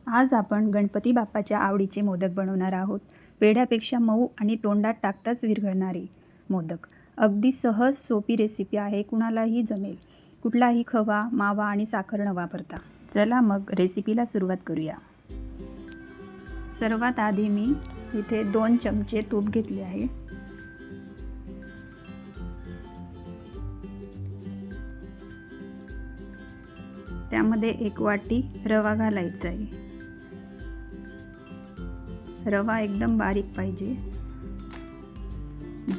आज आपण गणपती बाप्पाच्या आवडीचे मोदक बनवणार आहोत. पेढ्यापेक्षा मऊ आणि तोंडात टाकताच विरघळणारे मोदक. अगदी सहज सोपी रेसिपी आहे, कुणालाही जमेल. कुठलाही खवा, मावा आणि साखर न वापरता. चला मग रेसिपीला सुरुवात करूया. सर्वात आधी मी इथे 2 चमचे तूप घेतले आहे. त्यामध्ये 1 वाटी रवा घालायचा आहे. रवा एकदम बारीक पाहिजे.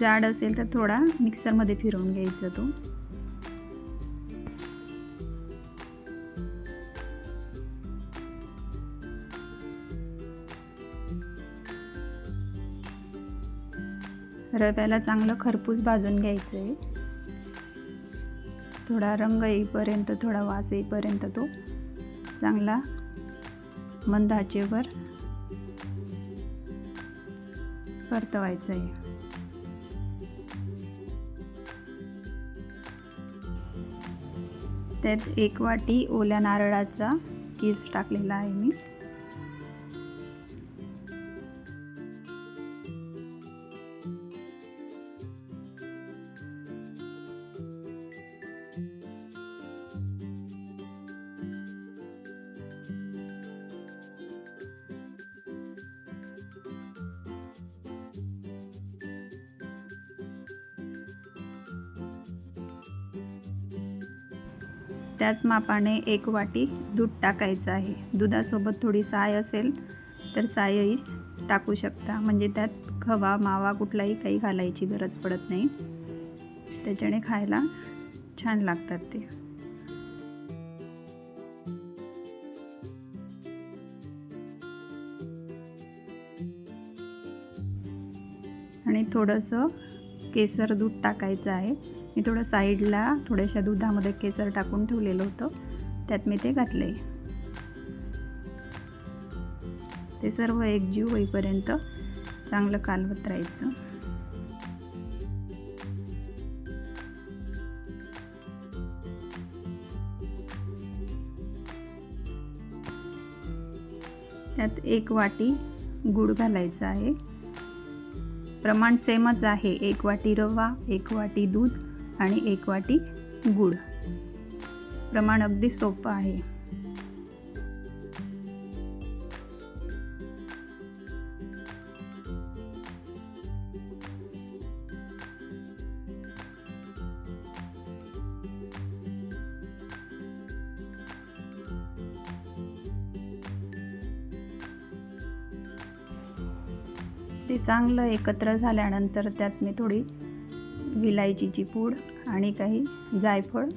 जाड असेल तर थोडा मिक्सरमध्ये फिरवून घ्यायचा तो. रव्याला चांगलं खरपूस भाजून घ्यायचं आहे. थोडा रंग येईपर्यंत, थोडा वास येईपर्यंत तो चांगला मंद आचेवर परतवायचा आहे. त्यात 1 वाटी ओल्या नारळाचा कीस टाकलेला आहे मी. त्याच मापाने 1 वाटी दूध टाकायचं आहे. दुधासोबत थोडी साय असेल तर सायही टाकू शकता, म्हणजे त्यात खवा, मावा कुठलाही काही घालायची गरज पडत नाही. त्याच्याने खायला छान लागतात ते. आणि थोडंसं केसर दूध टाकायचं आहे. मी थोडं साईडला थोड्याशा दुधामध्ये केसर टाकून ठेवलेलं होतं, त्यात मी ते घातले. ते सर्व एकजीव होईपर्यंत चांगलं कालवत राहायचं. त्यात 1 वाटी गूळ घालायचा आहे. प्रमाण सेमच आहे. 1 वाटी रवा, 1 वाटी दूध आणि 1 वाटी गूळ. प्रमाण अगदी सोपं आहे. ते चांगलं एकत्र झाल्यानंतर त्यात मी थोडी विलायचीची पूड आणि काही जायफळ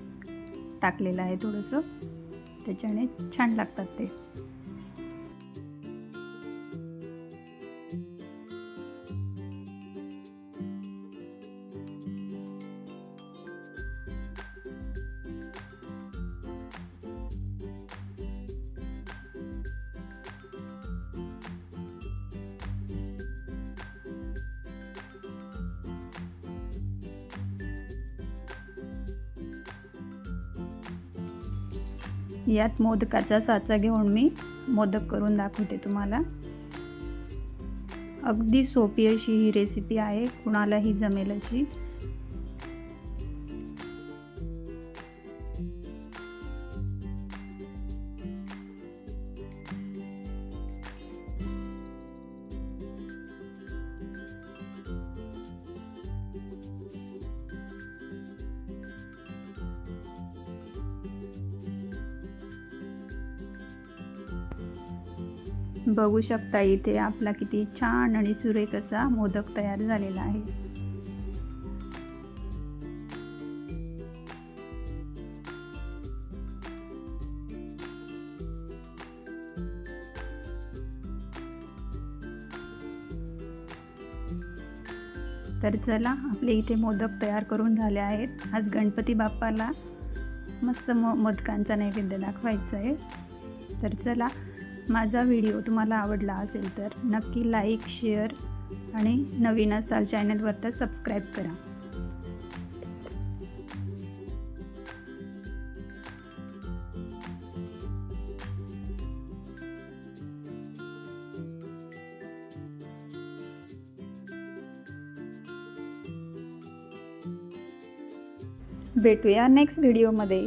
टाकलेलं आहे थोडंसं. त्याच्याने छान लागतात ते. यात मोदकाचा साचा घेऊन मी मोदक करून दाखवते तुम्हाला. अगदी सोपी अशी ही रेसिपी आहे, कुणालाही जमेल अशी. बघू शकता इथे आपला किती छान आणि सुरेख असा मोदक तयार झालेला आहे. तर चला, आपले इथे मोदक तयार करून झाले आहेत. आज गणपती बाप्पाला मस्त मोदकांचा नैवेद्य दाखवायचा आहे. तर चला, माझा व्हिडिओ तुम्हाला आवडला असेल तर नक्की लाईक, शेअर आणि नवीन असाल चॅनलवर तर सबस्क्राईब करा. भेटूया नेक्स्ट व्हिडिओमध्ये.